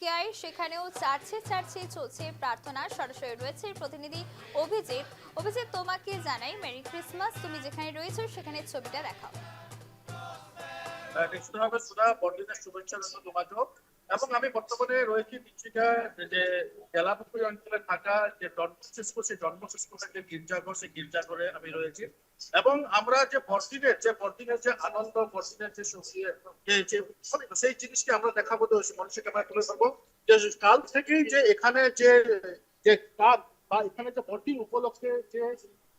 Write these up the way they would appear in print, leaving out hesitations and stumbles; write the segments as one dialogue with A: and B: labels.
A: তিনসুকিয়ায় সেখানেও চার্চে চলছে প্রার্থনা। সরাসরি রয়েছে প্রতিনিধি অভিজিৎ। অভিজিৎ, তোমাকে জানাই মেরি ক্রিসমাস। তুমি যেখানে রয়েছো সেখানে ছবিটা দেখাও।
B: নিশ্চিতভাবে সুধা বড়দিনের শুভেচ্ছা রইল তোমাকেও। এবং আমি বর্তমানে রয়েছি তিনশিকা যে জেলাপুকুরি অঞ্চলে থাকা যে ডন বস্কো সেই ডন বস্কোর যে গির্জাঘর, সেই গির্জাঘরে আমি রয়েছি। এবং আমরা যে বড়দিনের যে আনন্দ, বড়দিনের যে সেই জিনিসকে আমরা দেখাবো, তো মানুষকে আমরা তুলে ধরবো যে কাল থেকেই যে এখানে যে যে কাজ বা এখানে যে বড়দিন উপলক্ষে যে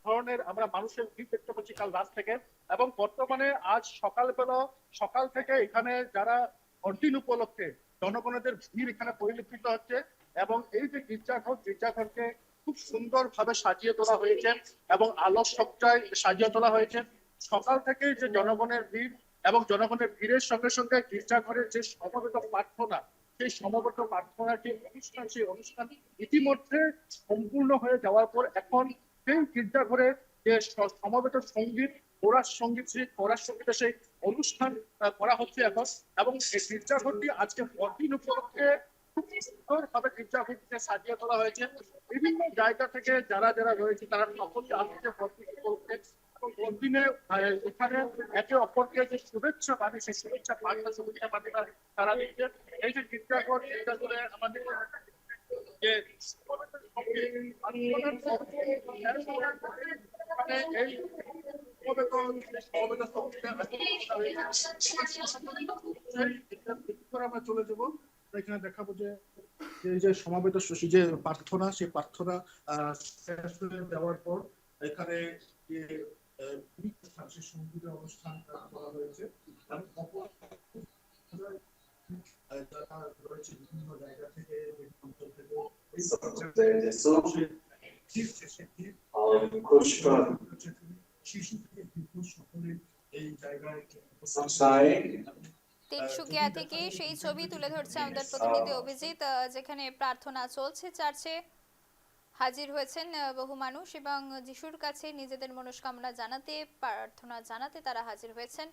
B: ধরনের আমরা মানুষের ভিড় দেখতে পাচ্ছি কাল রাত থেকে। এবং বর্তমানে আজ সকাল থেকে এখানে যারা বড়দিন উপলক্ষে জনগণের ভিড় এখানে পরিলক্ষিত হচ্ছে। এবং এই যে গির্জাঘরকে খুব সুন্দর ভাবে সাজিয়ে তোলা হয়েছে এবং আলোকসজ্জায় সাজিয়ে তোলা হয়েছে। সকাল থেকে যে জনগণের ভিড় এবং জনগণের ভিড়ের সঙ্গে সঙ্গে গির্জাঘরের যে সমবেত প্রার্থনা, সেই সমবেত প্রার্থনার যে অনুষ্ঠান, সেই অনুষ্ঠান ইতিমধ্যে সম্পূর্ণ হয়ে যাওয়ার পর এখন সেই গির্জাঘরে যে সমবেত সঙ্গীত, সেই কোরাস সঙ্গীতের সেই অনুষ্ঠান করা হচ্ছে এখন। এবং এই গির্জাঘরটি আজকে বড়দিন উপলক্ষে খুব সুন্দর ভাবে গির্জাঘরটিকে সাজিয়ে তোলা হয়েছে। বিভিন্ন জায়গা থেকে যারা যারা রয়েছে তারা সকলে আসছে বড়দিন উপলক্ষে। এবং বড়দিনে এখানে একে অপরকে যে শুভেচ্ছা বাণী, সেই শুভেচ্ছা বাণী তারা দিচ্ছে। এই যে গির্জাঘরে আমাদের যে এই আমরা চলে যাবো, এখানে দেখাবো যে এই যে সমাবেত যে প্রার্থনা, সেই প্রার্থনা শেষ হয়ে যাওয়ার পর এখানে যে সঙ্গীতের অনুষ্ঠান করা হয়েছে। যারা রয়েছে বিভিন্ন জায়গা থেকে, বিভিন্ন অঞ্চল থেকে শিশু থেকে সকলে এই জায়গায়
A: তিনসুকিয়া থেকে সেই ছবি তুলে ধরছে আমাদের প্রতিনিধি অভিজিৎ, যেখানে প্রার্থনা চলছে। চার্চে হাজির হয়েছেন বহু মানুষ এবং যিশুর কাছে নিজেদের মনস্কামনা জানাতে, প্রার্থনা জানাতে তারা হাজির হয়েছেন।